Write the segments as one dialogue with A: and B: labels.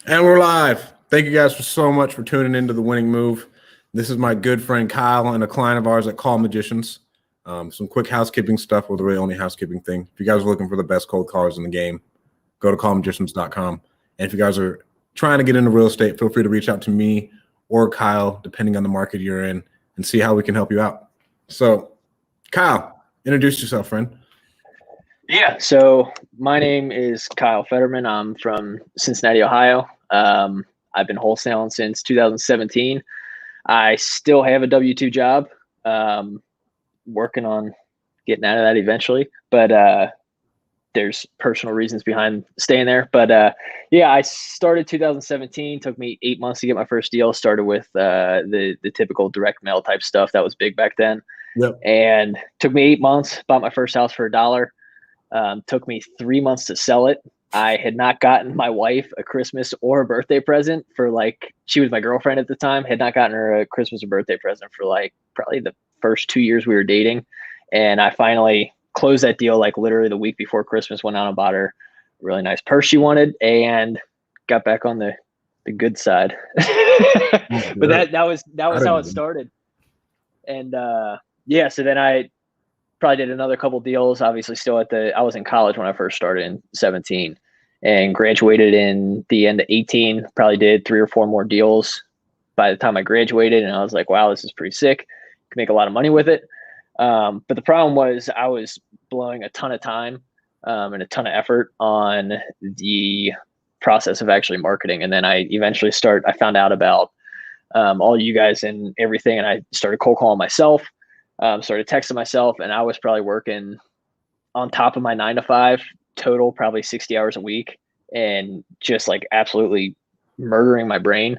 A: And we're live. Thank you guys so much for tuning into The Winning Move. This is my good friend Kyle and a client of ours at Call Magicians. Some quick housekeeping stuff, well, the really only housekeeping thing. If you guys are looking for the best cold callers in the game, go to callmagicians.com. And if you guys are trying to get into real estate, feel free to reach out to me or Kyle, depending on the market you're in, and see how we can help you out. So, Kyle, introduce yourself, friend.
B: Yeah, so my name is Kyle Fedderman. I'm from Cincinnati, Ohio. I've been wholesaling since 2017. I still have a W-2 job, working on getting out of that eventually, but there's personal reasons behind staying there. But yeah, I started 2017. Took me 8 months to get my first deal. Started with the typical direct mail type stuff that was big back then.
A: Yep.
B: And took me 8 months. Bought my first house for $1. Took me 3 months to sell it. I had not gotten my wife a Christmas or a birthday present for she was my girlfriend at the time, had not gotten her a Christmas or birthday present for probably the first 2 years we were dating. And I finally closed that deal literally the week before Christmas, went out and bought her a really nice purse she wanted and got back on the good side. But that was how it started. And yeah, so then I probably did another couple deals, obviously still I was in college when I first started in 17 and graduated in the end of 18, probably did 3 or 4 more deals by the time I graduated. And I was like, wow, this is pretty sick. Can make a lot of money with it. But the problem was I was blowing a ton of time and a ton of effort on the process of actually marketing. And then I found out about all you guys and everything. And I started cold calling myself. Started texting myself, and I was probably working on top of my 9 to 5 total, probably 60 hours a week, and just absolutely murdering my brain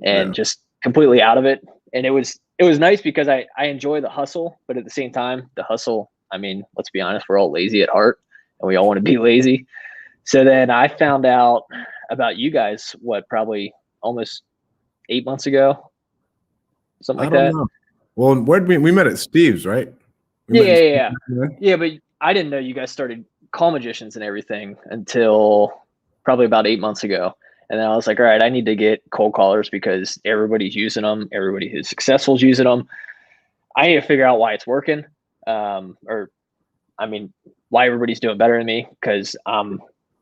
B: and just completely out of it. And it was nice because I enjoy the hustle, but at the same time, the hustle, I mean, let's be honest, we're all lazy at heart and we all want to be lazy. So then I found out about you guys, probably almost 8 months ago, something like that.
A: Know. Well, we met at Steve's, right?
B: Yeah. But I didn't know you guys started Call Magicians and everything until probably about 8 months ago. And then I was like, all right, I need to get cold callers because everybody's using them. Everybody who's successful is using them. I need to figure out why it's working. Why everybody's doing better than me, because I'm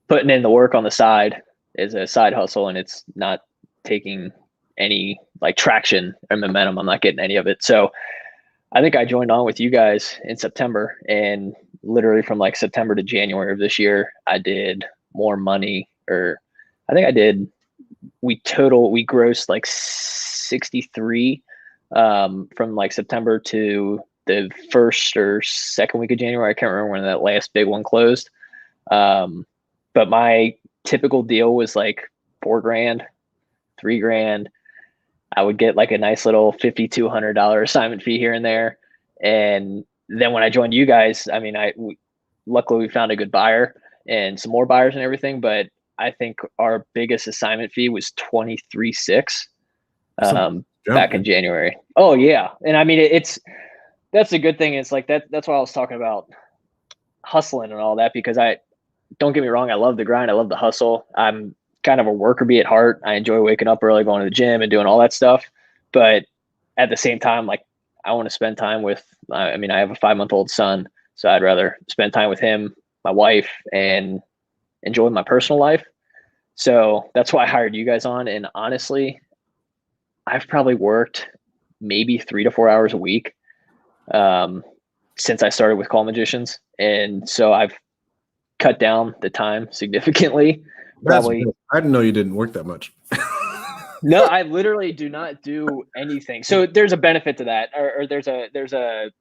B: putting in the work on the side as a side hustle and it's not taking any traction or momentum. I'm not getting any of it. So I think I joined on with you guys in September, and literally from September to January of this year, I did more money, or I think we grossed 63 from September to the first or second week of January. I can't remember when that last big one closed. But my typical deal was $4,000, $3,000. I would get a nice little $5,200 assignment fee here and there. And then when I joined you guys, luckily we found a good buyer and some more buyers and everything. But I think our biggest assignment fee was $23,600 back in January. Oh yeah. And that's a good thing. It's that's why I was talking about hustling and all that, because don't get me wrong, I love the grind. I love the hustle. I'm kind of a worker bee at heart. I enjoy waking up early, going to the gym and doing all that stuff. But at the same time, I want to spend time with, I have a 5-month-old son, so I'd rather spend time with him, my wife, and enjoy my personal life. So that's why I hired you guys on. And honestly, I've probably worked maybe 3 to 4 hours a week since I started with Call Magicians. And so I've cut down the time significantly.
A: I didn't know you didn't work that much.
B: No, I literally do not do anything. So there's a benefit to that, or there's a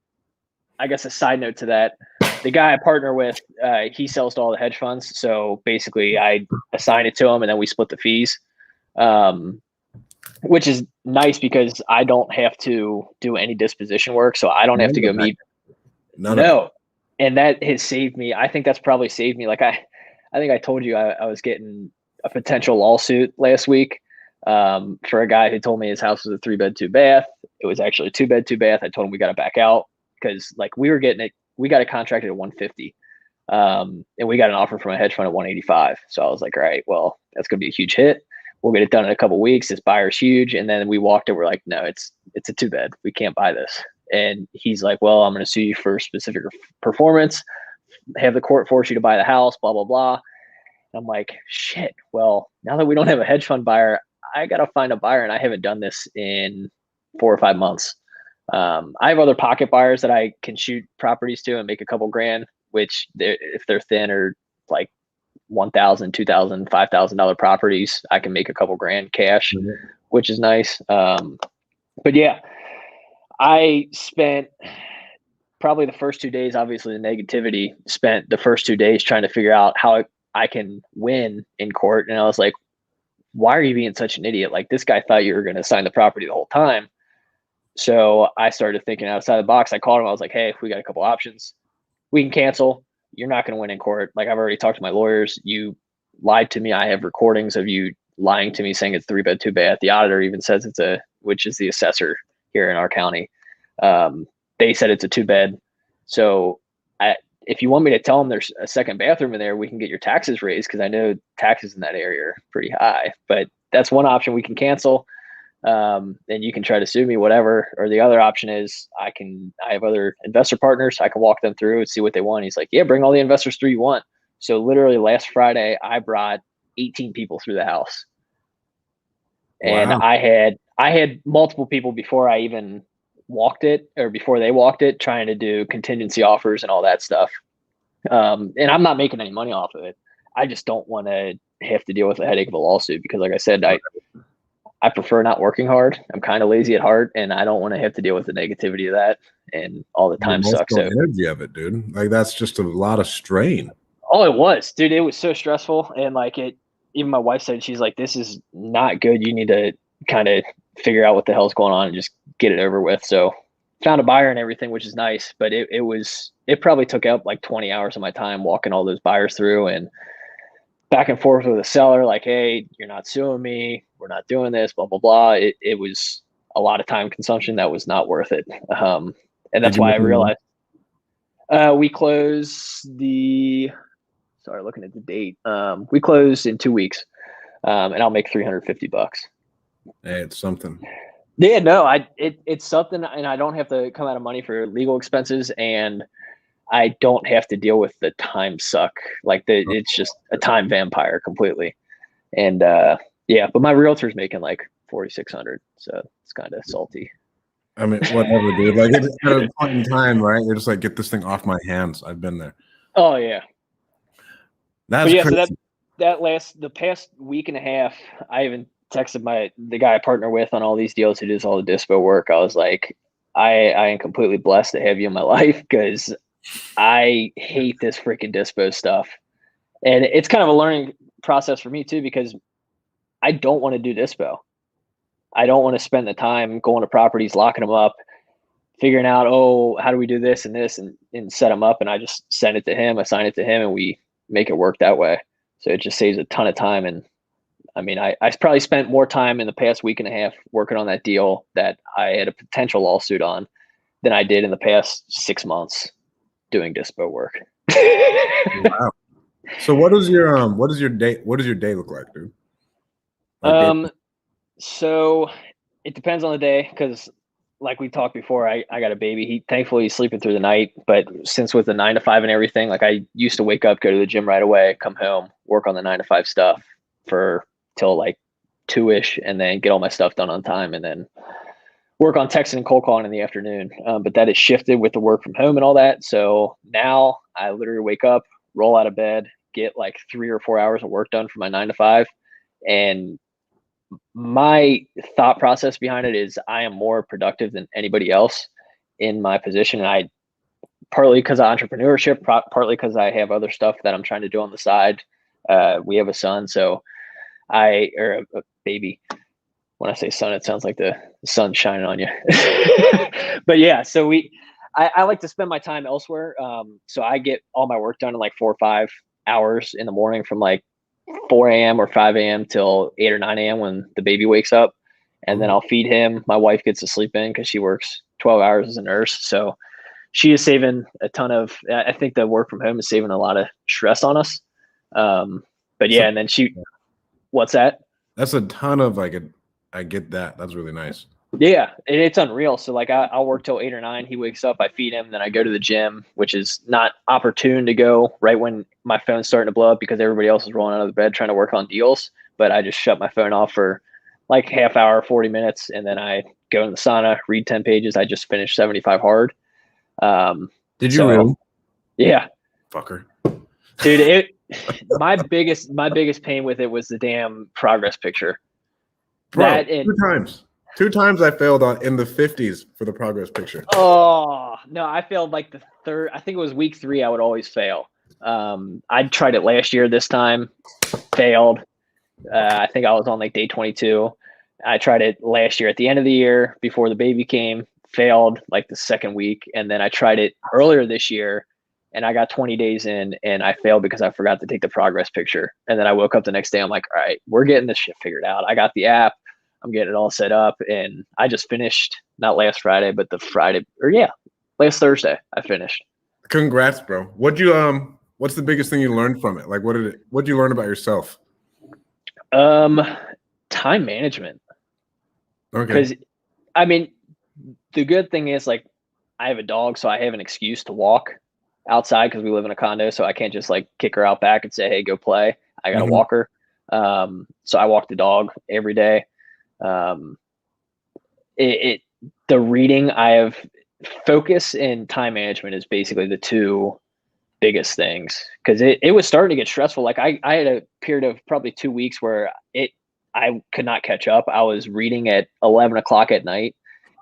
B: I guess a side note to that. The guy I partner with, he sells to all the hedge funds. So basically I assign it to him and then we split the fees, which is nice because I don't have to do any disposition work. So I don't have to go meet. No. And that has saved me. I think that's probably saved me. I think I told you I was getting a potential lawsuit last week for a guy who told me his house was a 3-bed, 2-bath. It was actually a 2-bed, 2-bath. I told him we got to back out because we got it contracted at 150. And we got an offer from a hedge fund at 185. So I was like, all right, well, that's going to be a huge hit. we'll get it done in a couple of weeks. This buyer's huge. And then we walked it. We're like, no, it's a 2-bed. We can't buy this. And he's like, well, I'm going to sue you for specific performance, have the court force you to buy the house, blah, blah, blah. And I'm like, shit. Well, now that we don't have a hedge fund buyer, I got to find a buyer. And I haven't done this in 4 or 5 months. I have other pocket buyers that I can shoot properties to and make a couple grand, which if they're thin or like $1,000, $2,000, $5,000 properties, I can make a couple grand cash, which is nice. But yeah, I spent probably the first 2 days, obviously the negativity, spent the first 2 days trying to figure out how I can win in court. And I was like, why are you being such an idiot? Like, this guy thought you were going to sign the property the whole time. So I started thinking outside the box. I called him. I was like, hey, we got a couple options. We can cancel. You're not going to win in court. Like, I've already talked to my lawyers. You lied to me. I have recordings of you lying to me saying it's 3-bed, 2-bath. The auditor even says which is the assessor here in our county. They said it's a 2-bed. So if you want me to tell them there's a second bathroom in there, we can get your taxes raised, because I know taxes in that area are pretty high. But that's one option. We can cancel. And you can try to sue me, whatever. Or the other option is I have other investor partners. I can walk them through and see what they want. He's like, yeah, bring all the investors through you want. So literally last Friday, I brought 18 people through the house. And
A: Wow.
B: I had multiple people before I even walked it, or before they walked it, trying to do contingency offers and all that stuff. And I'm not making any money off of it. I just don't want to have to deal with the headache of a lawsuit, because like I said, I prefer not working hard. I'm kind of lazy at heart, and I don't want to have to deal with the negativity of that and all the time sucks. So
A: energy of it, dude. Like, that's just a lot of strain.
B: Oh, it was, dude. It was so stressful. And like even my wife said, she's like, this is not good. You need to kind of figure out what the hell's going on and just get it over with. So found a buyer and everything, which is nice, but it probably took up like 20 hours of my time walking all those buyers through and back and forth with the seller. Like, hey, you're not suing me. We're not doing this, blah, blah, blah. It was a lot of time consumption that was not worth it. And that's why I realized we close looking at the date. We close in 2 weeks, and I'll make $350.
A: Hey, it's something.
B: Yeah, no, it's something, and I don't have to come out of money for legal expenses, and I don't have to deal with the time suck. Like it's just a time vampire completely. And yeah, but my realtor's making like 4,600, so it's kind of salty.
A: I mean, whatever, dude. Like, at a point in time, right? You're just like, get this thing off my hands. I've been there.
B: Oh yeah.
A: That's crazy.
B: So the past week and a half, I even texted the guy I partner with on all these deals who does all the dispo work. I was like, I am completely blessed to have you in my life, because I hate this freaking dispo stuff. And it's kind of a learning process for me too, because I don't want to do dispo. I don't want to spend the time going to properties, locking them up, figuring out, how do we do this and this, and set them up. And I just send it to him, assign it to him, and we make it work that way. So it just saves a ton of time. And I mean, I probably spent more time in the past week and a half working on that deal that I had a potential lawsuit on than I did in the past 6 months doing dispo work.
A: Wow. So what does your day look like, dude?
B: So it depends on the day, because like we talked before, I got a baby. Thankfully he's sleeping through the night, but since with the 9 to 5 and everything, like I used to wake up, go to the gym right away, come home, work on the 9 to 5 stuff till like 2-ish, and then get all my stuff done on time, and then work on texting and cold calling in the afternoon. But that has shifted with the work from home and all that. So now I literally wake up, roll out of bed, get like 3 or 4 hours of work done for my 9 to 5. And my thought process behind it is I am more productive than anybody else in my position. And I, partly because of entrepreneurship, partly because I have other stuff that I'm trying to do on the side. We have a son, or a baby. When I say son, it sounds like the sun's shining on you. But yeah, so I like to spend my time elsewhere. So I get all my work done in like 4 or 5 hours in the morning, from like 4 a.m. or 5 a.m. till 8 or 9 a.m. when the baby wakes up. And then I'll feed him. My wife gets to sleep in because she works 12 hours as a nurse. So she is saving a ton of, I think the work from home is saving a lot of stress on us. But yeah, and then what's that?
A: So what does your day look like, dude? Like,
B: What was that?
A: What does your day look like?
B: What's that?
A: That's a ton of I get that. That's really nice.
B: Yeah, and it's unreal. So like I'll work till 8 or 9. He wakes up, I feed him, then I go to the gym, which is not opportune to go right when my phone's starting to blow up because everybody else is rolling out of the bed trying to work on deals. But I just shut my phone off for like half hour, 40 minutes, and then I go in the sauna, read 10 pages. I just finished 75 hard.
A: Did you
B: So
A: really?
B: yeah,
A: Fucker.
B: dude, my biggest pain with it was the damn progress picture.
A: Bro,
B: That and
A: 2 times. 2 times I failed in the 50s for the progress picture.
B: oh no, I failed like the third. I think it was week 3. I would always fail. I tried it last year. This time, failed. I think I was on like day 22. I tried it last year at the end of the year before the baby came. Failed like the second week, and then I tried it earlier this year, and I got 20 days in, and I failed because I forgot to take the progress picture. And then I woke up the next day. I'm like, all right, we're getting this shit figured out. I got the app. I'm getting it all set up, and I just finished not last Friday, but the Friday last Thursday I finished.
A: Congrats, bro. What's the biggest thing you learned from it? Like what did you learn about yourself?
B: Time management.
A: Okay.
B: Because I mean, the good thing is like I have a dog, so I have an excuse to walk outside because we live in a condo, so I can't just like kick her out back and say, hey, go play. I got to walk her. So I walk the dog every day. The reading, I have focus and time management is basically the two biggest things because it was starting to get stressful. Like I had a period of probably 2 weeks where I could not catch up. I was reading at 11 o'clock at night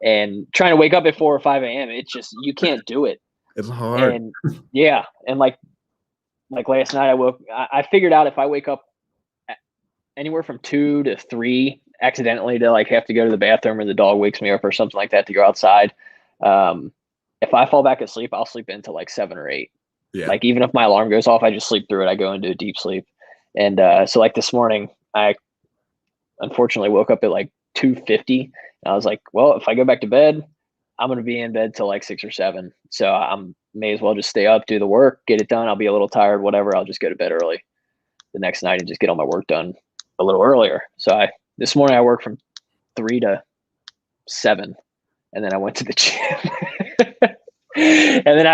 B: and trying to wake up at 4 or 5 a.m. It's just, you can't do it.
A: It's hard.
B: And yeah. And like last night I figured out if I wake up anywhere from 2 to 3 accidentally to like have to go to the bathroom or the dog wakes me up or something like that to go outside. If I fall back asleep, I'll sleep into like 7 or 8.
A: Yeah.
B: Like even if my alarm goes off, I just sleep through it. I go into a deep sleep. And so like this morning, I unfortunately woke up at like 2:50. And I was like, well, if I go back to bed, I'm going to be in bed till like 6 or 7. So I'm may as well just stay up, do the work, get it done. I'll be a little tired, whatever. I'll just go to bed early the next night and just get all my work done a little earlier. So this morning I worked from 3 to 7 and then I went to the gym. And then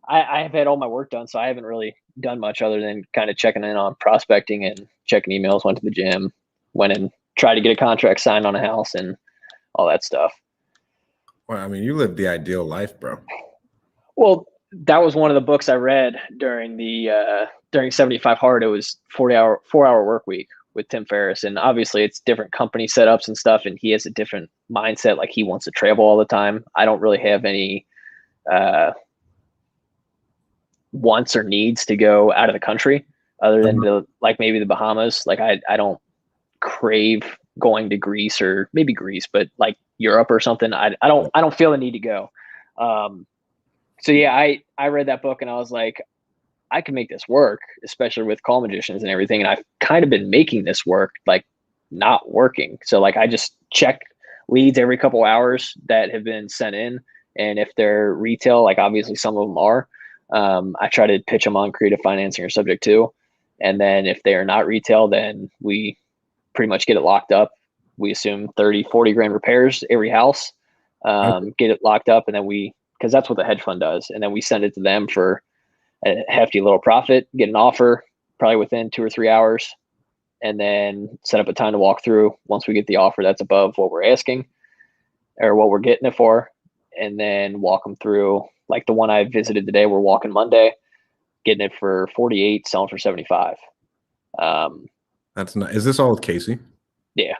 B: I have had all my work done, so I haven't really done much other than kind of checking in on prospecting and checking emails, went to the gym, went and tried to get a contract signed on a house and all that stuff.
A: Well, I mean, you live the ideal life, bro.
B: Well, that was one of the books I read during 75 Hard. It was 4-hour work week with Tim Ferriss. And obviously it's different company setups and stuff. And he has a different mindset. Like he wants to travel all the time. I don't really have any wants or needs to go out of the country other than maybe the Bahamas. Like I don't crave going to Greece or maybe Greece, but like Europe or something. I don't feel the need to go. So yeah, I read that book and I was like, I can make this work, especially with Call Magicians and everything. And I've kind of been making this work, like not working. So like I just check leads every couple hours that have been sent in. And if they're retail, like obviously some of them are, I try to pitch them on creative financing or subject to. And then if they are not retail, then we pretty much get it locked up. We assume 30, 40 grand repairs every house, get it locked up. And then because that's what the hedge fund does. And then we send it to them for a hefty little profit, get an offer probably within 2 or 3 hours, and then set up a time to walk through. Once we get the offer that's above what we're asking or what we're getting it for, and then walk them through. Like the one I visited today, we're walking Monday, getting it for 48, selling for 75.
A: That's not. Is this all with Casey?
B: Yeah,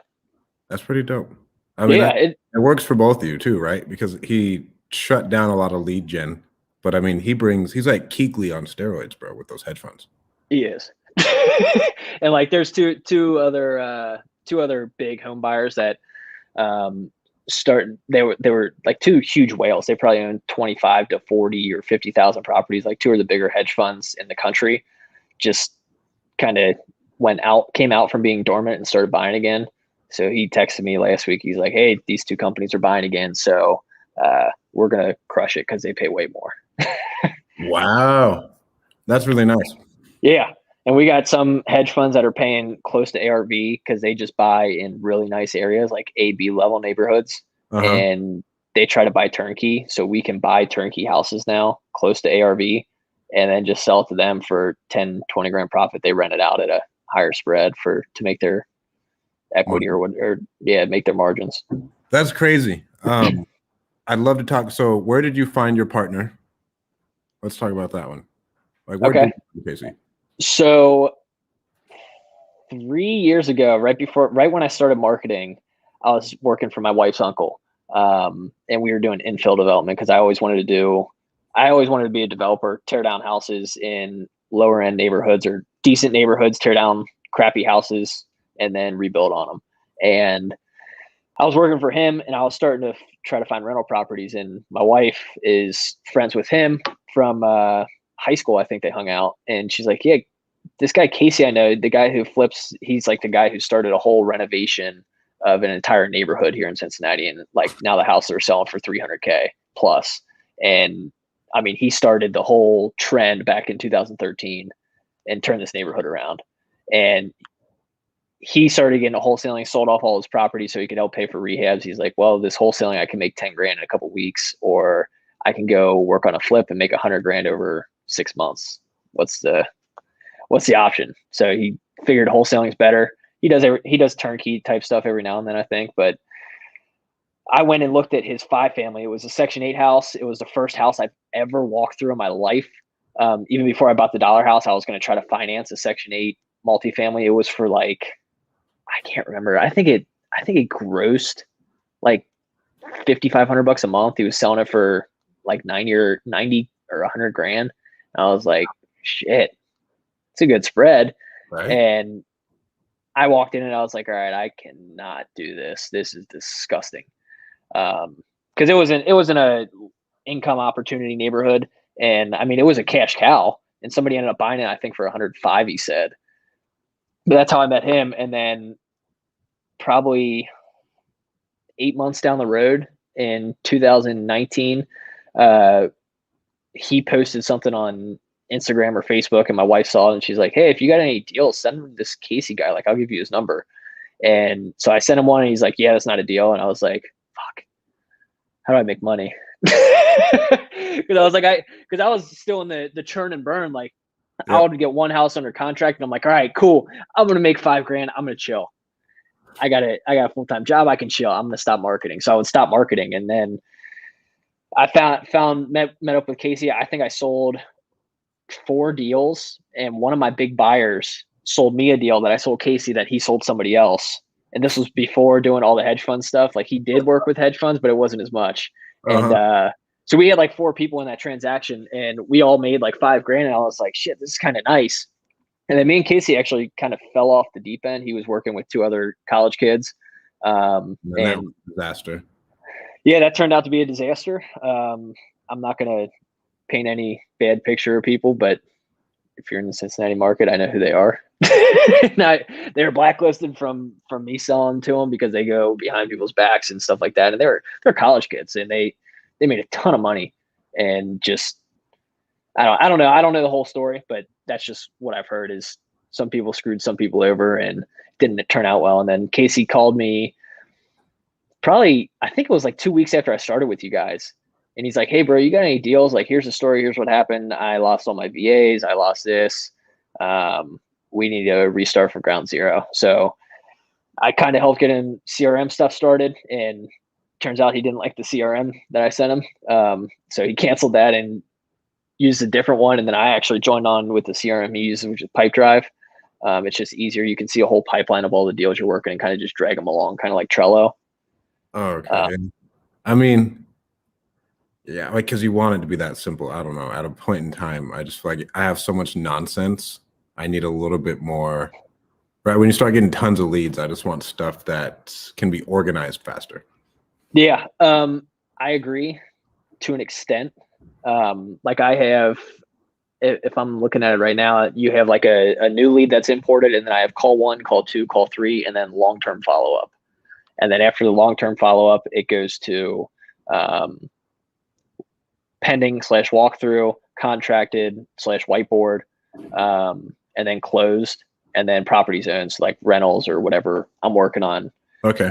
A: that's pretty dope. I mean,
B: yeah,
A: it works for both of you too, right? Because he shut down a lot of lead gen. But I mean, he's like Keekly on steroids, bro, with those hedge funds.
B: He is. And like there's two other big home buyers that they were like two huge whales. They probably own 25 to 40 or 50,000 properties, like two of the bigger hedge funds in the country. Just kind of came out from being dormant and started buying again. So he texted me last week. He's like, hey, these two companies are buying again. So we're going to crush it because they pay way more.
A: Wow. That's really nice.
B: Yeah. And we got some hedge funds that are paying close to ARV because they just buy in really nice areas like A, B level neighborhoods.
A: Uh-huh.
B: And they try to buy turnkey. So we can buy turnkey houses now close to ARV and then just sell it to them for 10, 20 grand profit. They rent it out at a higher spread to make their equity make their margins.
A: That's crazy. I'd love to talk. So where did you find your partner? Let's talk about that one. Like, where did you, Casey?
B: So 3 years ago, right when I started marketing, I was working for my wife's uncle. And we were doing infill development because I always wanted to be a developer, tear down houses in lower end neighborhoods or decent neighborhoods, tear down crappy houses and then rebuild on them. And I was working for him and I was starting to try to find rental properties. And my wife is friends with him from high school. I think they hung out. And she's like, yeah, this guy Casey, I know, the guy who flips, he's like the guy who started a whole renovation of an entire neighborhood here in Cincinnati. And like now the houses are selling for 300K plus. And I mean, he started the whole trend back in 2013 and turned this neighborhood around. And he started getting a wholesaling, sold off all his property so he could help pay for rehabs. He's like, well, this wholesaling, I can make 10 grand in a couple of weeks, or I can go work on a flip and make 100 grand over 6 months. What's the option? So he figured wholesaling is better. He does turnkey type stuff every now and then, I think, but I went and looked at his 5-family. It was a Section 8 house. It was the first house I've ever walked through in my life. Even before I bought the dollar house, I was going to try to finance a Section 8 multifamily. It was for like, I can't remember. I think it grossed like $5,500 a month. He was selling it for like 90 or 100 grand. And I was like, shit, it's a good spread.
A: Right.
B: And I walked in and I was like, all right, I cannot do this. This is disgusting. Cause it wasn't a income opportunity neighborhood. And I mean, it was a cash cow and somebody ended up buying it, I think for 105, he said. But that's how I met him. And then probably 8 months down the road in 2019, he posted something on Instagram or Facebook and my wife saw it and she's like, hey, if you got any deals, send this Casey guy. Like, I'll give you his number. And so I sent him one and he's like, yeah, that's not a deal. And I was like, fuck, how do I make money? Cause I was still in the churn and burn. Like, yep. I would get one house under contract and I'm like, all right, cool. I'm going to make $5 grand. I'm going to chill. I got a full-time job. I can chill. I'm going to stop marketing. So I would stop marketing. And then I met up with Casey. I think I sold 4 deals and one of my big buyers sold me a deal that I sold Casey that he sold somebody else. And this was before doing all the hedge fund stuff. Like, he did work with hedge funds, but it wasn't as much. Uh-huh. And, so we had like 4 people in that transaction and we all made like $5 grand. And I was like, shit, this is kind of nice. And then me and Casey actually kind of fell off the deep end. He was working with 2 other college kids. And
A: disaster.
B: Yeah, that turned out to be a disaster. I'm not going to paint any bad picture of people, but if you're in the Cincinnati market, I know who they are. They're blacklisted from me selling to them because they go behind people's backs and stuff like that. And they're college kids and they made a ton of money and just, I don't know. I don't know the whole story, but that's just what I've heard is some people screwed some people over and didn't turn out well. And then Casey called me probably, I think it was like 2 weeks after I started with you guys. And he's like, hey bro, you got any deals? Like, here's the story. Here's what happened. I lost all my VAs. I lost this. We need to restart from ground zero. So I kind of helped get him CRM stuff started, and turns out he didn't like the CRM that I sent him. So he canceled that and used a different one. And then I actually joined on with the CRM he uses, which is Pipedrive. It's just easier. You can see a whole pipeline of all the deals you're working and kind of just drag them along, kind of like Trello.
A: Okay. I mean, yeah, like, because you want it to be that simple. I don't know. At a point in time, I just feel like I have so much nonsense. I need a little bit more. Right when you start getting tons of leads, I just want stuff that can be organized faster.
B: Yeah, I agree to an extent. Like, I have, if I'm looking at it right now, you have like a new lead that's imported, and then I have call 1, call 2, call 3, and then long-term follow-up. And then after the long-term follow-up, it goes to pending /walkthrough, contracted /whiteboard. and then closed, and then properties owned, so like rentals or whatever I'm working on.
A: Okay.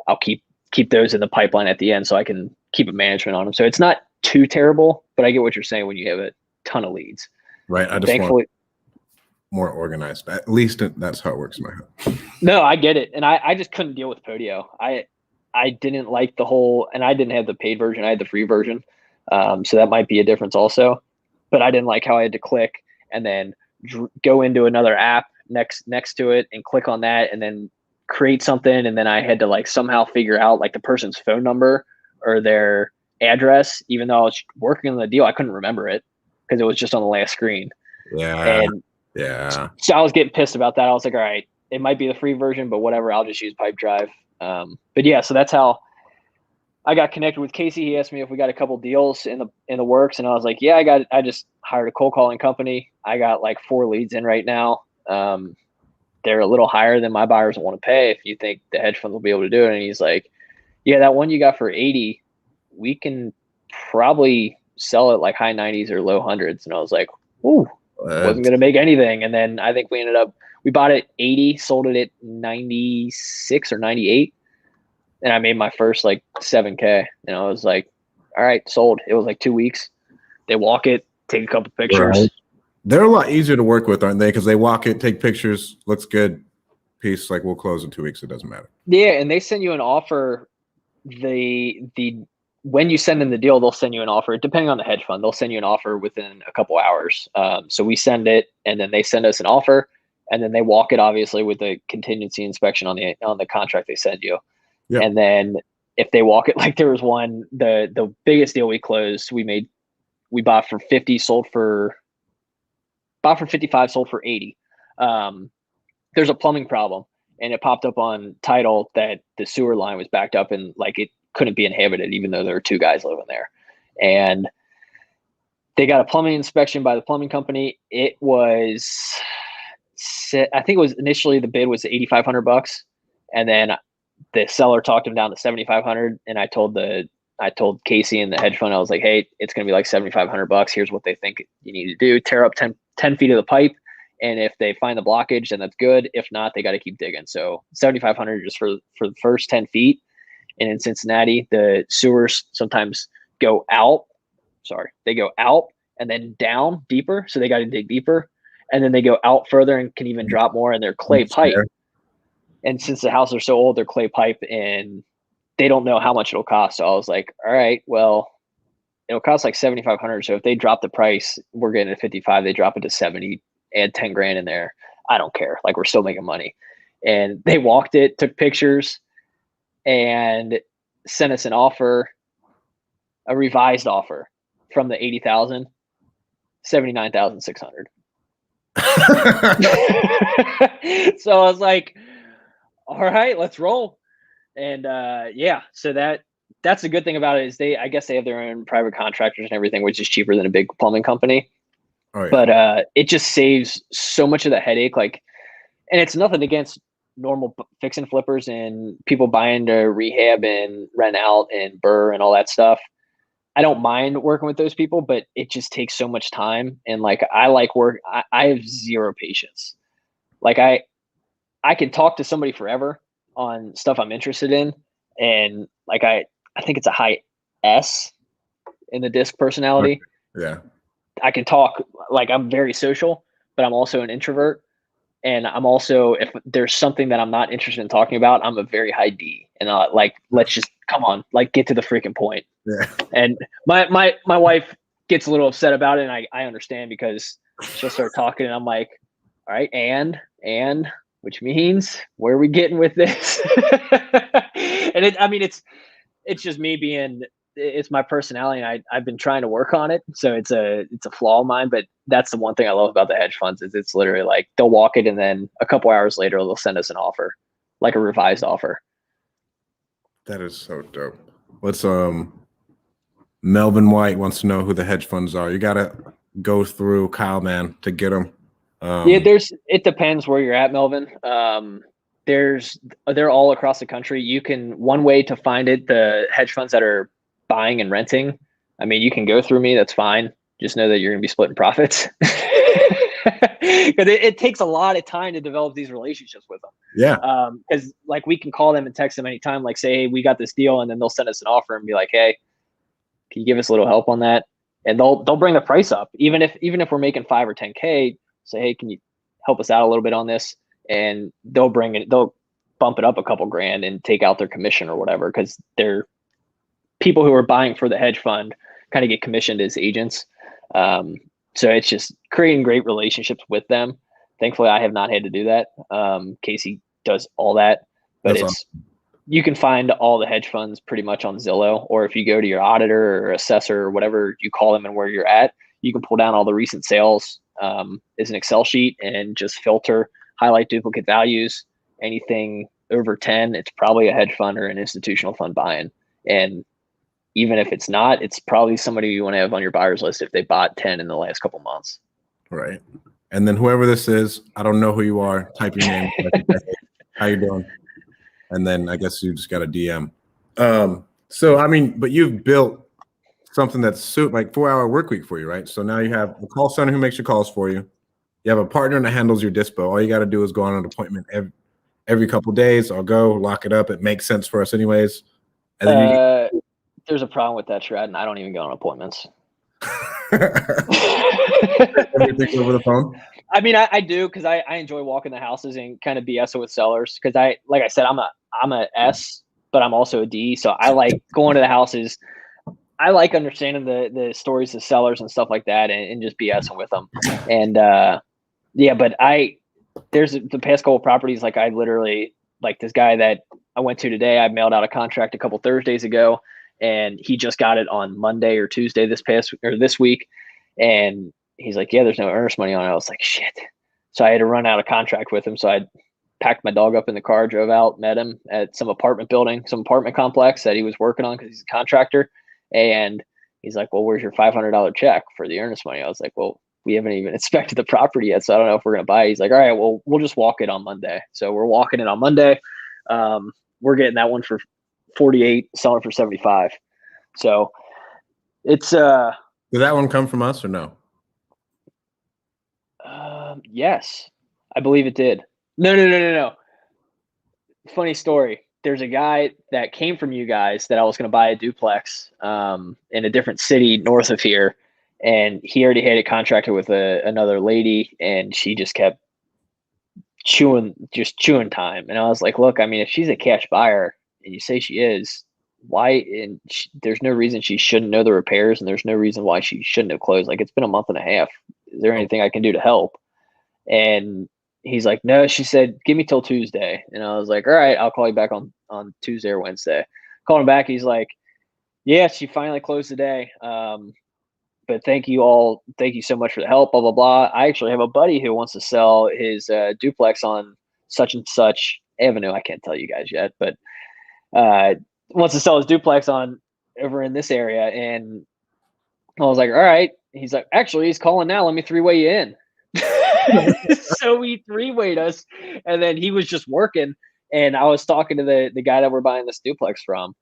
B: I'll keep those in the pipeline at the end so I can keep a management on them. So it's not too terrible, but I get what you're saying when you have a ton of leads.
A: Right. I just
B: Thankfully,
A: want more organized. At least that's how it works in my head.
B: no, I get it. And I just couldn't deal with Podio. I didn't like the whole, and I didn't have the paid version. I had the free version. So that might be a difference also, but I didn't like how I had to click and then go into another app next to it and click on that and then create something. And then I had to like somehow figure out like the person's phone number or their address, even though I was working on the deal, I couldn't remember it because it was just on the last screen.
A: Yeah.
B: And
A: yeah.
B: So I was getting pissed about that. I was like, all right, it might be the free version, but whatever, I'll just use Pipedrive. But yeah, so that's how I got connected with Casey. He asked me if we got a couple deals in the works, and I was like, yeah, I just hired a cold calling company. I got like 4 leads in right now. They're a little higher than my buyers want to pay. If you think the hedge funds will be able to do it, and he's like, yeah, that one you got for 80, we can probably sell it like high 90s or low hundreds. And I was like, ooh, wasn't going to make anything. And then I think we bought it 80, sold it at 96 or 98. And I made my first like 7K. And I was like, all right, sold. It was like 2 weeks. They walk it, take a couple pictures.
A: Right. They're a lot easier to work with, aren't they? Because they walk it, take pictures, looks good. Peace. Like, we'll close in 2 weeks. It doesn't matter.
B: Yeah. And they send you an offer. When you send in the deal, they'll send you an offer. Depending on the hedge fund, they'll send you an offer within a couple hours. So we send it, and then they send us an offer, and then they walk it obviously with the contingency inspection on the contract they send you. Yep. And then if they walk it, like there was one, the biggest deal we closed, we bought for 50, bought for 55, sold for 80. There's a plumbing problem. And it popped up on title that the sewer line was backed up and like it couldn't be inhabited, even though there were 2 guys living there. And they got a plumbing inspection by the plumbing company. It was, I think it was initially the bid was $8,500, and then the seller talked him down to $7,500. And I told Casey and the hedge fund, I was like, hey, it's going to be like $7,500. Here's what they think you need to do: tear up 10 feet of the pipe. And if they find the blockage, then that's good. If not, they got to keep digging. So $7,500 just for the first 10 feet. And in Cincinnati, the sewers sometimes go out. They go out and then down deeper. So they got to dig deeper. And then they go out further and can even drop more. And they're clay pipe. And since the houses are so old, they're clay pipe and they don't know how much it'll cost. So I was like, all right, well, it'll cost like $7,500. So if they drop the price, we're getting it 55. They drop it to 70. Add 10 grand in there. I don't care. Like, we're still making money. And they walked it, took pictures, and sent us an offer, a revised offer from the 80,000, 79,600. So I was like, all right, let's roll. And yeah, so that's the good thing about it is I guess they have their own private contractors and everything, which is cheaper than a big plumbing company. Oh, yeah. But it just saves so much of the headache. Like, and it's nothing against normal fix and flippers and people buying to rehab and rent out and burr and all that stuff. I don't mind working with those people, but it just takes so much time. And like, I like work. I have zero patience. Like I can talk to somebody forever on stuff I'm interested in. And like, I think it's a high S in the DISC personality.
A: Yeah.
B: I can talk, like, I'm very social, but I'm also an introvert. And I'm also, if there's something that I'm not interested in talking about, I'm a very high D. And like, let's just come on, like, get to the freaking point. Yeah. And my wife gets a little upset about it, and I understand, because she'll start talking and I'm like, all right, and which means where are we getting with this? And it's just me being, it's my personality, and I've been trying to work on it. So it's a flaw of mine, but that's the one thing I love about the hedge funds is it's literally like they'll walk it, and then a couple hours later they'll send us an offer, like a revised offer.
A: That is so dope. What's Melvin White wants to know who the hedge funds are. You gotta go through Kyle, man, to get them.
B: Yeah, it depends where you're at, Melvin. They're all across the country. One way to find it, the hedge funds that are buying and renting, I mean, you can go through me, that's fine. Just know that you're gonna be splitting profits. it takes a lot of time to develop these relationships with them.
A: Yeah.
B: Because like we can call them and text them anytime, like say, hey, we got this deal, and then they'll send us an offer and be like, hey, can you give us a little help on that? And they'll bring the price up, even if we're making 5 or 10K. Say, hey, can you help us out a little bit on this? And they'll bump it up a couple grand and take out their commission or whatever, because they're people who are buying for the hedge fund kind of get commissioned as agents. So it's just creating great relationships with them. Thankfully, I have not had to do that. Casey does all that, but
A: That's
B: awesome. You can find all the hedge funds pretty much on Zillow, or if you go to your auditor or assessor or whatever you call them and where you're at, you can pull down all the recent sales as an Excel sheet and just filter, highlight duplicate values. Anything over 10, it's probably a hedge fund or an institutional fund buying. And even if it's not, it's probably somebody you want to have on your buyer's list if they bought 10 in the last couple months.
A: Right. And then whoever this is, I don't know who you are. Type your name. How you doing? And then I guess you just got a DM. So, I mean, but you've built something that's like 4-hour work week for you, right? So now you have a call center who makes your calls for you. You have a partner that handles your dispo. All you got to do is go on an appointment every couple of days. I'll go lock it up. It makes sense for us anyways. And then
B: there's a problem with that, Shred, and I don't even go on appointments.
A: Everything over the phone?
B: I mean, I do, because I enjoy walking the houses and kind of BSing with sellers, because like I said, I'm a S, but I'm also a D. So I like going to the houses. I like understanding the stories of sellers and stuff like that, and just BSing with them. And yeah, but there's the past couple of properties, like I literally, like this guy that I went to today, I mailed out a contract a couple Thursdays ago, and he just got it on Monday or Tuesday this week. And he's like, yeah, there's no earnest money on it. I was like, shit. So I had to run out of contract with him. So I packed my dog up in the car, drove out, met him at some apartment complex that he was working on because he's a contractor. And he's like, well, where's your $500 check for the earnest money? I was like, well, we haven't even inspected the property yet, so I don't know if we're going to buy it. He's like, all right, well, we'll just walk it on Monday. So we're walking it on Monday. We're getting that one for 48, selling for 75. So it's
A: did that one come from us or no?
B: Yes, I believe it did. No. Funny story. There's a guy that came from you guys that I was going to buy a duplex in a different city north of here, and he already had it contracted with another lady, and she just kept chewing time. And I was like, look, I mean, if she's a cash buyer and you say she is, why? And there's no reason she shouldn't know the repairs, and there's no reason why she shouldn't have closed. Like, it's been a month and a half. Is there anything I can do to help? And he's like, no. She said, give me till Tuesday. And I was like, all right, I'll call you back on Tuesday or Wednesday. Called him back. He's like, yeah, she finally closed today. But thank you so much for the help, blah, blah, blah. I actually have a buddy who wants to sell his duplex on such and such avenue. I can't tell you guys yet, but wants to sell his duplex on over in this area. And I was like, all right. He's like, actually, he's calling now. Let me 3-way you in. So he 3-wayed us, and then he was just working, and I was talking to the guy that we're buying this duplex from,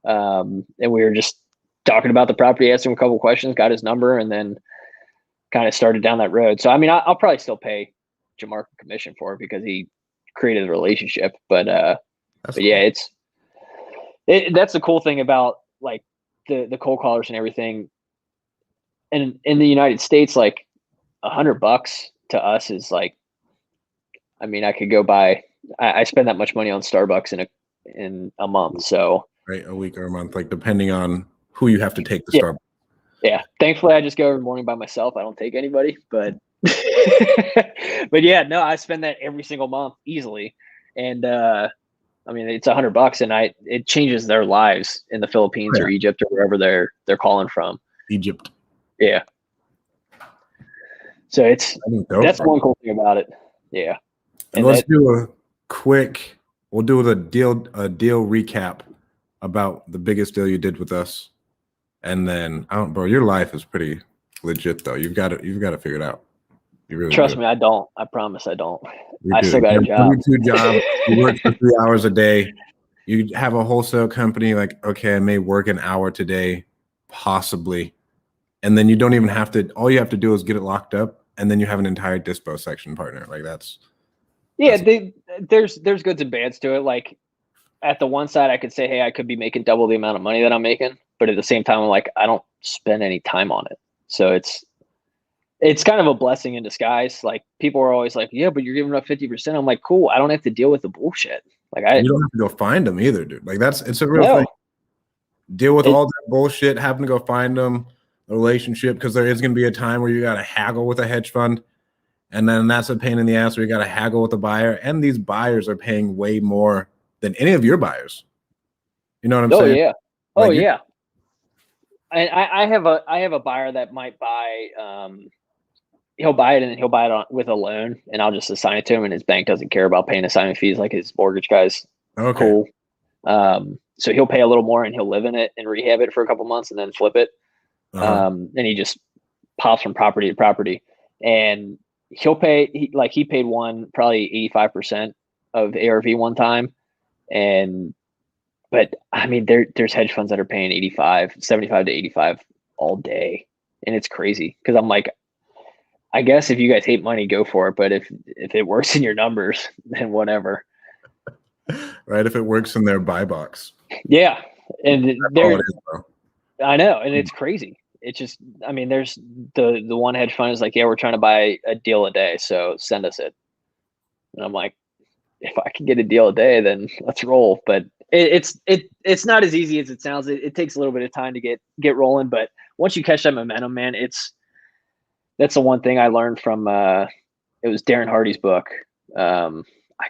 B: and we were just talking about the property, asking him a couple questions, got his number, and then kind of started down that road. So I mean, I'll probably still pay Jamark a commission for it because he created the relationship, but
A: Cool.
B: Yeah, that's the cool thing about like the cold callers and everything. And in the United States, like $100 to us is like, I mean, I could go buy. I spend that much money on Starbucks in a month. So
A: right, a week or a month, like depending on who you have to take to Starbucks.
B: Yeah, thankfully I just go every morning by myself. I don't take anybody, but but yeah, no, I spend that every single month easily, and I mean, it's $100, and it changes their lives in the Philippines or Egypt or wherever they're calling from.
A: Egypt.
B: Yeah. So that's one cool thing about it. Yeah.
A: And let's do we'll do a deal recap about the biggest deal you did with us. And then bro, your life is pretty legit though. You've got to figure it out. You really
B: trust me, I don't. I promise I don't.
A: I
B: still got a job.
A: You work for 3 hours a day. You have a wholesale company, like, okay, I may work an hour today, possibly. And then you don't even have to, all you have to do is get it locked up. and then you have an entire dispo section partner. Like that's
B: there's goods and bads to it. Like at the one side, I could say, hey, I could be making double the amount of money that I'm making, but at the same time, I'm like, I don't spend any time on it. So it's kind of a blessing in disguise. Like people are always like, yeah, but you're giving up 50%. I'm like, cool. I don't have to deal with the bullshit. Like
A: you don't have to go find them either, dude. Like it's a real thing. Deal with all that bullshit, having to go find them, a relationship, because there is going to be a time where you got to haggle with a hedge fund. And then that's a pain in the ass where you got to haggle with the buyer. And these buyers are paying way more than any of your buyers. You know what I'm saying?
B: Yeah.
A: Like
B: yeah. And I have a buyer that might buy, he'll buy it and then he'll buy it with a loan and I'll just assign it to him and his bank doesn't care about paying assignment fees. Like his mortgage guy's cool. So he'll pay a little more and he'll live in it and rehab it for a couple months and then flip it. And he just pops from property to property and he'll pay, he paid one, probably 85% of ARV one time. But I mean, there's hedge funds that are paying 75 to 85 all day. And it's crazy. Cause I'm like, I guess if you guys hate money, go for it. But if it works in your numbers, then whatever.
A: Right. If it works in their buy box.
B: Yeah. And I know. And it's crazy. It's just, I mean, there's the one hedge fund is like, yeah, we're trying to buy a deal a day. So send us it. And I'm like, if I can get a deal a day, then let's roll. But it's not as easy as it sounds. It takes a little bit of time to get rolling. But once you catch that momentum, man, that's the one thing I learned from, it was Darren Hardy's book. I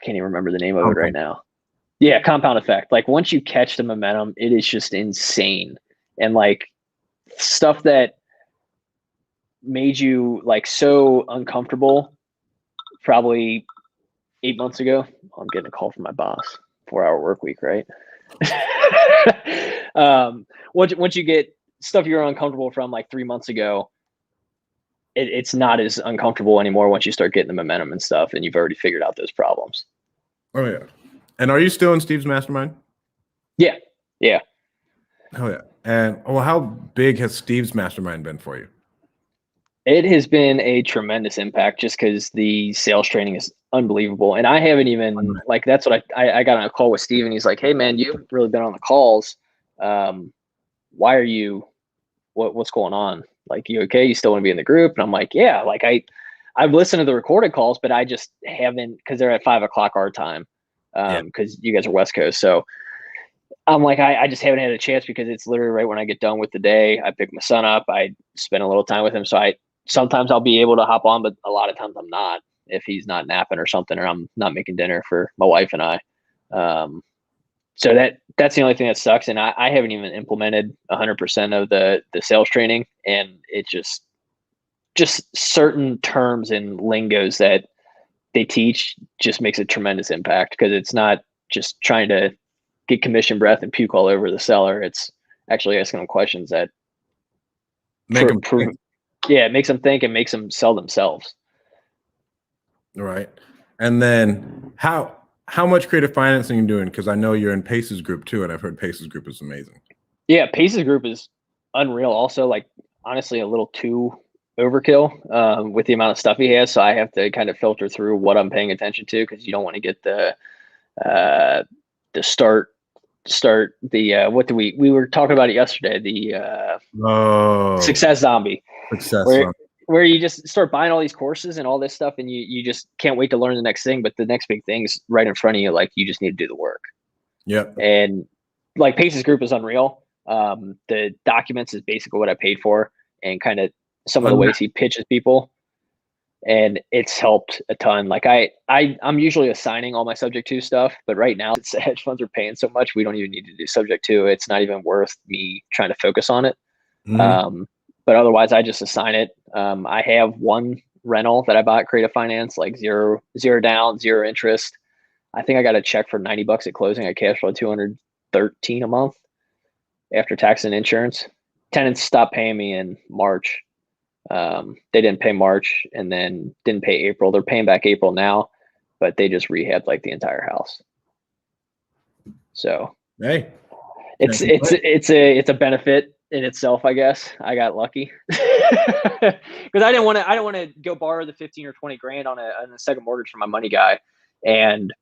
B: can't even remember the name of it right now. Yeah. Compound effect. Like once you catch the momentum, it is just insane. And like stuff that made you like so uncomfortable probably 8 months ago. I'm getting a call from my boss, 4-hour work week, right? Once you get stuff you're uncomfortable from like 3 months ago, it's not as uncomfortable anymore once you start getting the momentum and stuff and you've already figured out those problems.
A: Oh yeah. And are you still in Steve's mastermind?
B: Yeah.
A: Oh yeah. And how big has Steve's mastermind been for you?
B: It has been a tremendous impact just because the sales training is unbelievable. And I haven't even like, that's what I got on a call with Steve and he's like, hey man, you haven't really been on the calls. Why are you, what's going on? Like, you okay? You still want to be in the group? And I'm like, yeah, like I've listened to the recorded calls, but I just haven't, cause they're at 5 o'clock our time. Cause you guys are West Coast. So I'm like, I just haven't had a chance because it's literally right when I get done with the day. I pick my son up, I spend a little time with him. So sometimes I'll be able to hop on, but a lot of times I'm not if he's not napping or something, or I'm not making dinner for my wife and I. So that's the only thing that sucks. And I haven't even implemented 100% of the sales training. And it just certain terms and lingos that they teach just makes a tremendous impact because it's not just trying to get commission breath and puke all over the seller. It's actually asking them questions that
A: make them think.
B: Yeah, it makes them think and makes them sell themselves.
A: Right. And then how much creative financing are you doing? Because I know you're in Pace's group too, and I've heard Pace's group is amazing.
B: Yeah, Pace's group is unreal. Also, like honestly, a little too overkill with the amount of stuff he has. So I have to kind of filter through what I'm paying attention to because you don't want to get the start the what do we were talking about it yesterday, the success zombie. Where you just start buying all these courses and all this stuff and you just can't wait to learn the next thing, but the next big thing's right in front of you. Like you just need to do the work.
A: Yeah.
B: And like Pace's group is unreal. The documents is basically what I paid for and kind of some of the ways he pitches people. And it's helped a ton. Like I'm usually assigning all my subject to stuff, but right now it's hedge funds are paying so much. We don't even need to do subject to. It's not even worth me trying to focus on it. Mm-hmm. But otherwise I just assign it. I have one rental that I bought creative finance, like zero down, zero interest. I think I got a check for $90 at closing. I cash flow $213 a month after tax and insurance. Tenants stopped paying me in March. They didn't pay March and then didn't pay April. They're paying back April now, but they just rehabbed like the entire house. So
A: hey,
B: it's a benefit in itself, I guess. I got lucky because I didn't want to go borrow the 15 or 20 grand on a second mortgage from my money guy and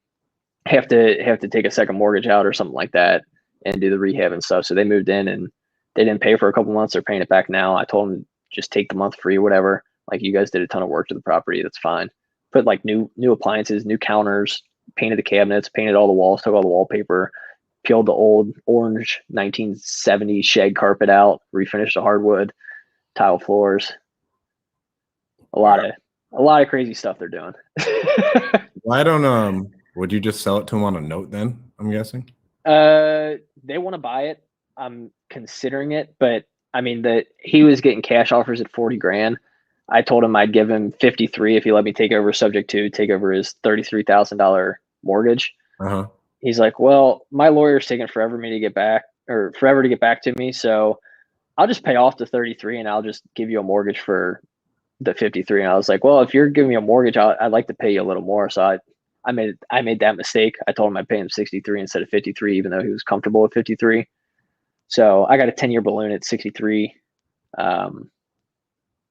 B: have to take a second mortgage out or something like that and do the rehab and stuff. So they moved in and they didn't pay for a couple months. They're paying it back now. I told them just take the month free, whatever. Like, you guys did a ton of work to the property. That's fine. Put like new appliances, new counters, painted the cabinets, painted all the walls, took all the wallpaper, peeled the old orange 1970 shed carpet out, refinished the hardwood, tile floors. A lot of crazy stuff they're doing.
A: Why don't would you just sell it to them on a note then, I'm guessing?
B: They want to buy it. I'm considering it, but I mean he was getting cash offers at 40 grand. I told him I'd give him 53 if he let me take over, subject to take over his $33,000 mortgage.
A: Uh-huh.
B: He's like, well, my lawyer's taking forever to get back to me. So I'll just pay off the 33 and I'll just give you a mortgage for the 53. And I was like, well, if you're giving me a mortgage, I'd like to pay you a little more. So I made that mistake. I told him I'd pay him 63 instead of 53, even though he was comfortable with 53. So I got a 10-year balloon at 63.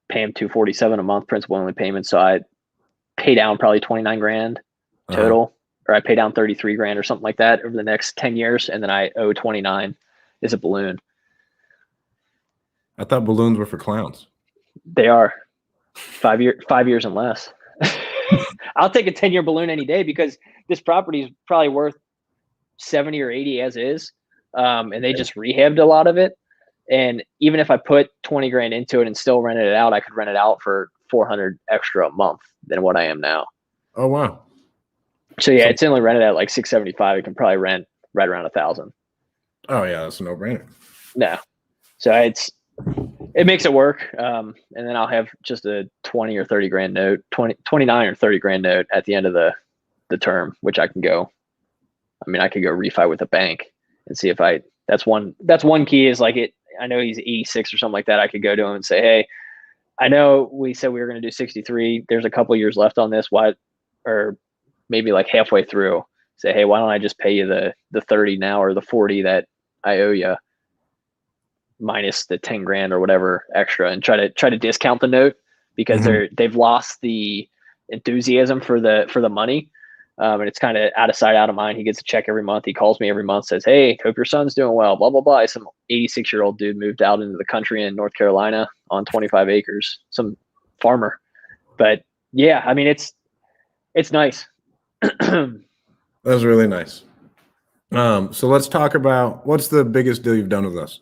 B: Pay him $247 a month principal only payment. So I pay down probably 29 grand total, or I pay down 33 grand or something like that over the next 10 years. And then I owe 29 as a balloon.
A: I thought balloons were for clowns.
B: They are 5 years and less. I'll take a 10-year balloon any day because this property is probably worth 70 or 80 as is. And they just rehabbed a lot of it. And even if I put 20 grand into it and still rented it out, I could rent it out for 400 extra a month than what I am now.
A: Oh, wow.
B: So yeah, it's only rented at like 675. It can probably rent right around 1,000.
A: Oh yeah, that's a no-brainer.
B: No. So it makes it work. And then I'll have just a 20 or 30 grand note, 29 or 30 grand note at the end of the term, which I can go. I mean, I could go refi with a bank and see if that's one key is like I know he's 86 or something like that. I could go to him and say, hey, I know we said we were going to do 63. There's a couple years left on this. Why, or maybe like halfway through, say, hey, why don't I just pay you the 30 now or the 40 that I owe you minus the 10 grand or whatever extra, and try to discount the note because they've lost the enthusiasm for the money. And it's kind of out of sight, out of mind. He gets a check every month. He calls me every month, says, hey, hope your son's doing well, blah, blah, blah. Some 86-year-old dude moved out into the country in North Carolina on 25 acres, some farmer. But yeah, I mean, it's nice.
A: That was really nice. So let's talk about what's the biggest deal you've done with us?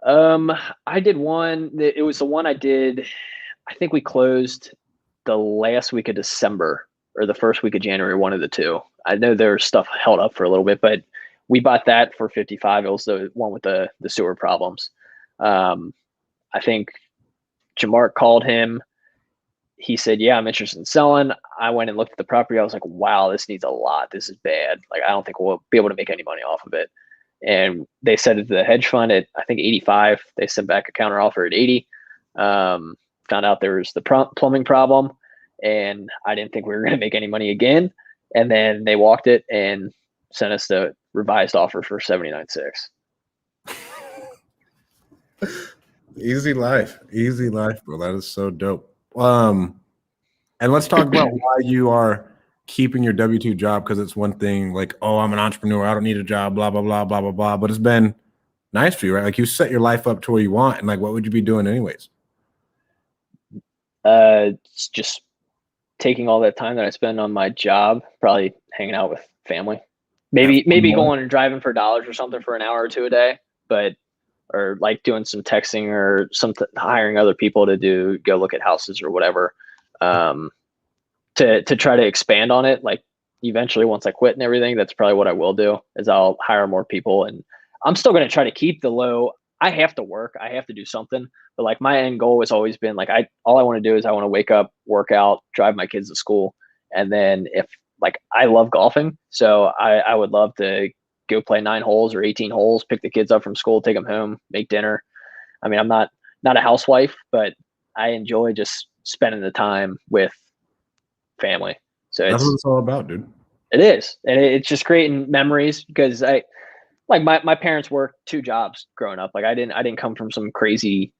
B: I did one. It was the one I did. I think we closed the last week of December or the first week of January, one of the two. I know there's stuff held up for a little bit, but we bought that for 55. It was the one with the sewer problems. I think Jamar called him. He said, yeah, I'm interested in selling. I went and looked at the property. I was like, wow, this needs a lot. This is bad. Like, I don't think we'll be able to make any money off of it. And they said it to the hedge fund at, I think, 85. They sent back a counter offer at 80. Found out there was the plumbing problem, and I didn't think we were going to make any money again. And then they walked it and sent us the revised offer for 79.6.
A: Easy life, bro. That is so dope. And let's talk about why you are keeping your W-2 job, because it's one thing like, oh, I'm an entrepreneur, I don't need a job, blah, blah, blah, blah, blah, blah. But it's been nice for you, right? Like, you set your life up to where you want, and like, what would you be doing anyways?
B: It's just taking all that time that I spend on my job, probably hanging out with family. Maybe going and driving for dollars or something for an hour or two a day, or like doing some texting or hiring other people to go look at houses or whatever. To try to expand on it. Like, eventually, once I quit and everything, that's probably what I will do, is I'll hire more people. And I'm still going to try to keep the low. I have to work. I have to do something. But like, my end goal has always been like, all I want to do is I want to wake up, work out, drive my kids to school. And then I love golfing. So I would love to go play 9 holes or 18 holes, pick the kids up from school, take them home, make dinner. I mean, I'm not a housewife, but I enjoy just spending the time with family. So
A: that's what it's all about, dude.
B: It is. And it's just creating memories, because like my parents worked 2 jobs growing up. Like I didn't come from some crazy,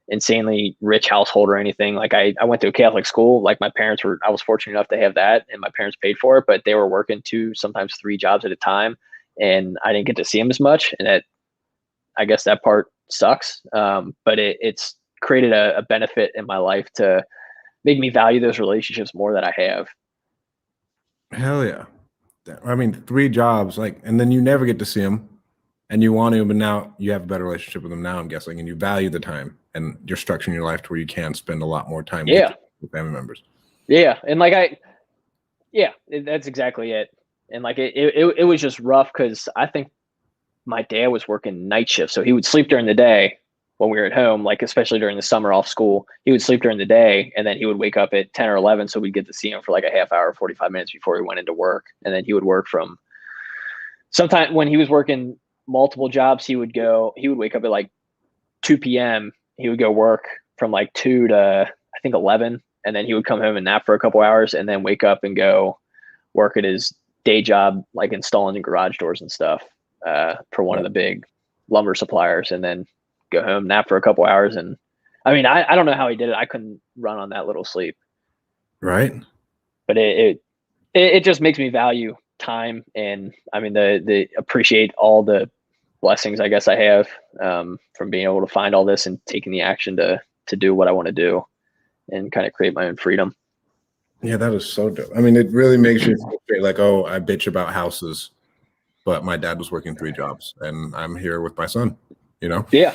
B: insanely rich household or anything. Like I went to a Catholic school. Like I was fortunate enough to have that, and my parents paid for it, but they were working 2, sometimes 3 jobs at a time, and I didn't get to see them as much. And I guess that part sucks. But it's created a benefit in my life to make me value those relationships more that I have.
A: Hell yeah. I mean, 3 jobs, like, and then you never get to see them, and you want to, but now you have a better relationship with them now, I'm guessing, and you value the time, and you're structuring your life to where you can spend a lot more time
B: Yeah.
A: with family members.
B: Yeah. And that's exactly it. And like it was just rough because I think my dad was working night shift, so he would sleep during the day when we were at home, like especially during the summer off school. He would sleep during the day, and then he would wake up at 10 or 11, so we'd get to see him for like a half hour, 45 minutes before he went into work. And then he would work from sometime when he was working multiple jobs. He would wake up at like 2 p.m. He would go work from like 2 to I think 11, and then he would come home and nap for a couple hours, and then wake up and go work at his day job, like installing garage doors and stuff for one of the big lumber suppliers, and then go home, nap for a couple hours. And I mean, I don't know how he did it. I couldn't run on that little sleep.
A: Right.
B: But it just makes me value time, and I mean the appreciate all the blessings I guess I have from being able to find all this and taking the action to do what I want to do and kind of create my own freedom.
A: Yeah, that is so dope. I mean, it really makes you feel straight, like, oh, I bitch about houses, but my dad was working 3 jobs, and I'm here with my son, you know?
B: Yeah.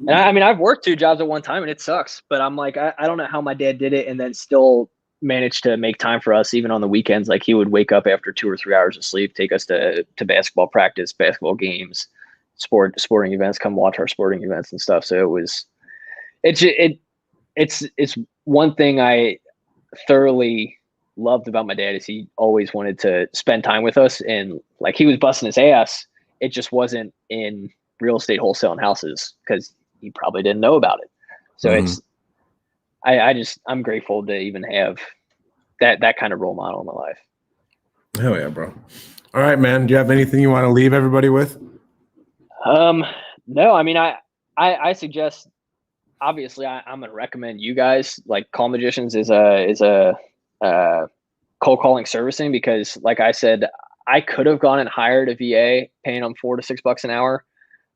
B: And I mean, I've worked 2 jobs at one time, and it sucks, but I'm like, I don't know how my dad did it and then still managed to make time for us, even on the weekends. Like he would wake up after 2 or 3 hours of sleep, take us to basketball practice, basketball games, sporting events, come watch our sporting events and stuff. So it's one thing I thoroughly loved about my dad is he always wanted to spend time with us, and like he was busting his ass. It just wasn't in real estate wholesaling houses because he probably didn't know about it. So I'm grateful to even have that kind of role model in my life.
A: Hell yeah, bro. All right, man. Do you have anything you want to leave everybody with?
B: No, I mean, I suggest, obviously I'm going to recommend you guys, like Call Magicians is a cold calling servicing, because like I said, I could have gone and hired a VA paying them $4 to $6 an hour.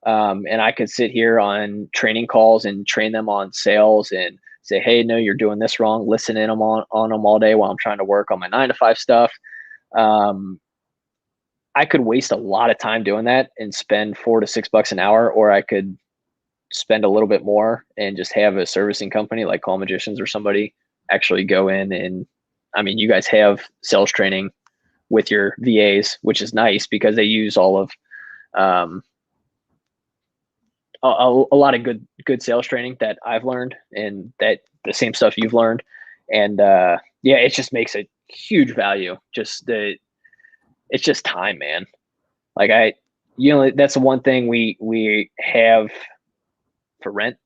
B: And I could sit here on training calls and train them on sales and say, hey, no, you're doing this wrong. Listen in on them all day while I'm trying to work on my 9 to 5 stuff. I could waste a lot of time doing that and spend $4 to $6 an hour, or I could spend a little bit more and just have a servicing company like Call Magicians or somebody actually go in. And I mean, you guys have sales training with your VAs, which is nice because they use all of a lot of good sales training that I've learned, and that the same stuff you've learned. And yeah, it just makes a huge value. It's just time, man. Like that's the one thing we have for rent.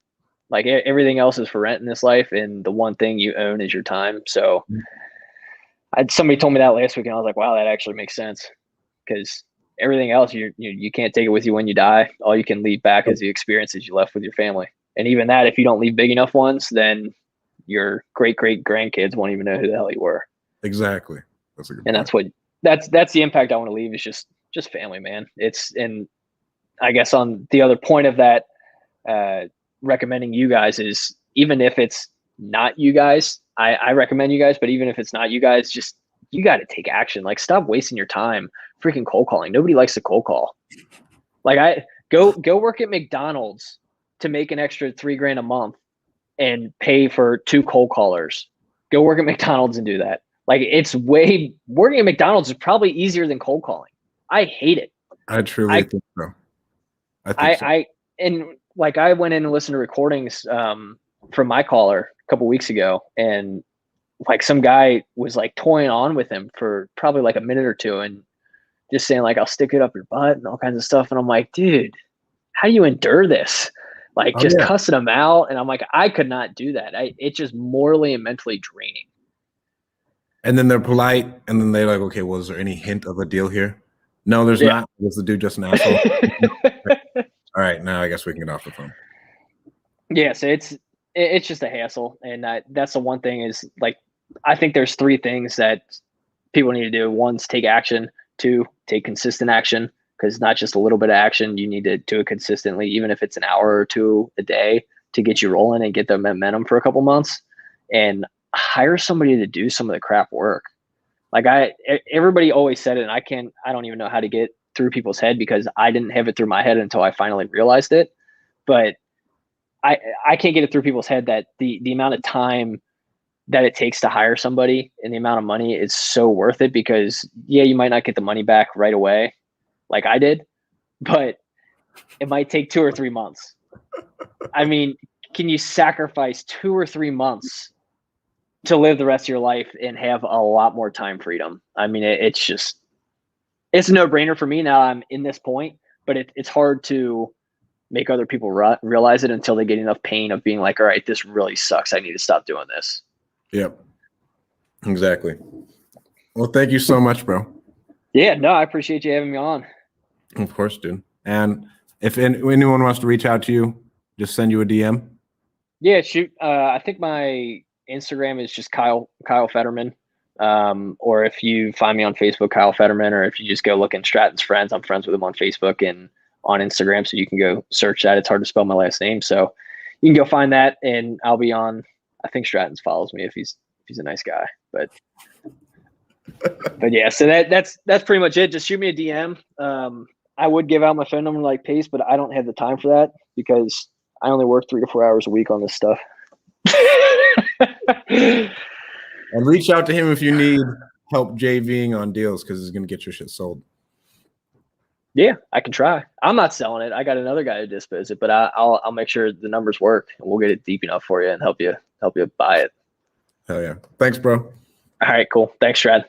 B: Like everything else is for rent in this life, and the one thing you own is your time. So somebody told me that last week, and I was like, wow, that actually makes sense, because everything else you can't take it with you when you die. All you can leave back is the experiences you left with your family. And even that, if you don't leave big enough ones, then your great grandkids won't even know who the hell you were.
A: Exactly. That's a good
B: point. That's the impact I want to leave, is just family, man. And I guess on the other point of that, recommending you guys is, even if it's not you guys, I recommend you guys, but even if it's not you guys, just, you got to take action. Like, stop wasting your time freaking cold calling. Nobody likes to cold call. Like, go work at McDonald's to make an extra $3,000 a month and pay for 2 cold callers. Go work at McDonald's and do that. Like, working at McDonald's is probably easier than cold calling. I hate it.
A: I truly think so.
B: And like, I went in and listened to recordings from my caller a couple weeks ago, and like some guy was like toying on with him for probably like a minute or two and just saying like, I'll stick it up your butt and all kinds of stuff. And I'm like, dude, how do you endure this? Like, just cussing them out. And I'm like, I could not do that. It's just morally and mentally draining.
A: And then they're polite, and then they're like, okay, well, is there any hint of a deal here? No, there's
B: Yeah.
A: not. Was the dude just an asshole? All right, now I guess we can get off the phone.
B: Yeah, so it's just a hassle, and that's the one thing is like I think there's three things that people need to do. One's take action. Two, take consistent action, because not just a little bit of action. You need to do it consistently, even if it's an hour or two a day to get you rolling and get the momentum for a couple months. And hire somebody to do some of the crap work. Like everybody always said it, and I don't even know how to get through people's head because I didn't have it through my head until I finally realized it. But I can't get it through people's head that the amount of time that it takes to hire somebody and the amount of money is so worth it, because yeah, you might not get the money back right away like I did, but it might take 2 or 3 months. I mean, can you sacrifice 2 or 3 months to live the rest of your life and have a lot more time freedom? I mean, it's a no-brainer for me now. I'm in this point, but it's hard to make other people realize it until they get enough pain of being like, all right, this really sucks. I need to stop doing this.
A: Yep. Exactly. Well, thank you so much, bro.
B: Yeah, no, I appreciate you having me on.
A: Of course, dude. And if anyone wants to reach out to you, just send you a DM.
B: Yeah, shoot. I think my Instagram is just Kyle Fedderman. Or if you find me on Facebook, Kyle Fedderman, or if you just go look in Stratton's Friends, I'm friends with him on Facebook and on Instagram, so you can go search that. It's hard to spell my last name, so you can go find that, and I'll be on. I think Stratton's follows me if he's a nice guy, but yeah. So that's pretty much it. Just shoot me a DM. I would give out my phone number like Pace, but I don't have the time for that because I only work 3 to 4 hours a week on this stuff.
A: And reach out to him if you need help JVing on deals, because he's going to get your shit sold.
B: Yeah, I can try. I'm not selling it. I got another guy to dispose it, but I'll make sure the numbers work and we'll get it deep enough for you and help you buy it.
A: Hell yeah. Thanks, bro.
B: All right, cool. Thanks, Strad.